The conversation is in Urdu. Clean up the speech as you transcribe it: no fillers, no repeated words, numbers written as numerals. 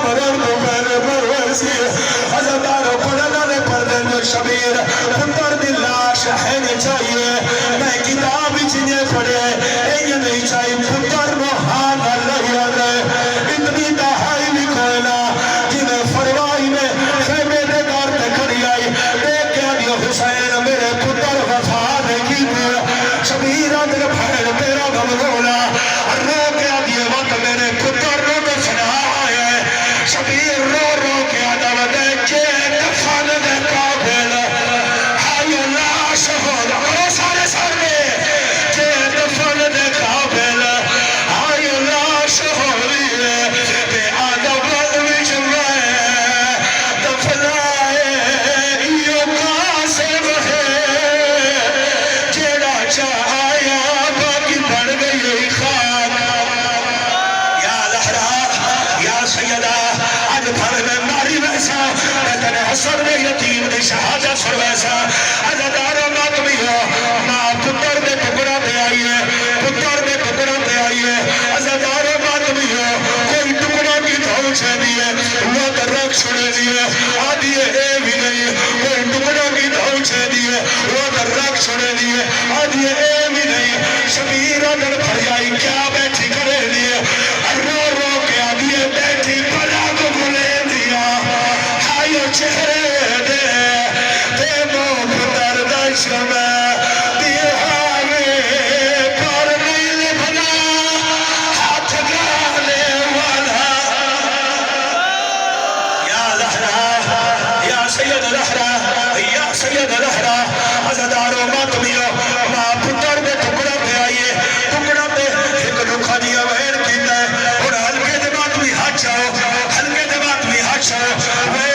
مرن کو پہلے مرورسی حضردارو پڑھنا نے پردن شبیر پتر دی لاش ہے نہیں چاہیے میں کتاب چنے پڑھے یہ نہیں چاہیے پتر روحان اللہ یادے اتنی دہائی بھی کوئنا جنہیں فروائی میں خیمے دے گار تے کھڑی آئی دیکھ کے آدھی حسین میرے پتر وفا دے کی دیا شبیر آدھر بھائر تیرا غمرولا رو کے آدھی وقت میرے پتر رو دفنا آئے شبیر رو رو کے آدھا ودے کے دفن دے قابل ہائی اللہ شہود اور سارے سامنے کے دفن دے قابل ہائی اللہ شہودی بے آدھا بدوچ میں دفنائے ایو قاسم ہے جیڑا چاہایا باقی بڑھ گئی خاک یا لہرا یا سیدہ آج بھر میں ماری ویسا لیکن حسن میں یتیم دی شہادت سر ویسا عزدارو ماتمی ہو ماں پتر دے ٹکڑا دے آئیے پتر دے ٹکڑا دے آئیے عزدارو ماتمی ہو کوئی ٹکڑا کی دھو چھے دیئے وہ در رکھ چھوڑے دیئے آدھیے اے بھی نہیں کوئی ٹکڑا کی دھو چھے دیئے وہ در رکھ چھوڑے دیئے آدھیے اے بھی نہیں شبیر اگر بھر جائی کیا بیٹھی کرے دیئے رو رو کے آدھیے بیٹھی پڑا کو بھولے دیا ہائیو چہرے دے تے مو پتر دش میں دیئے ہاوے پر نیل بھلا ہاتھ گانے والا یا لہرا یا سید لہرا یا سید لہرا عزدارو ماتمیو ماں پتر دے ٹکڑا پہ آئیے ٹکڑا پہ ایک رکھا دیا وین کیتا ہے اور ہلکے دے ماتمی ہاتھ چاہو ہلکے دے ماتمی ہاتھ چاہو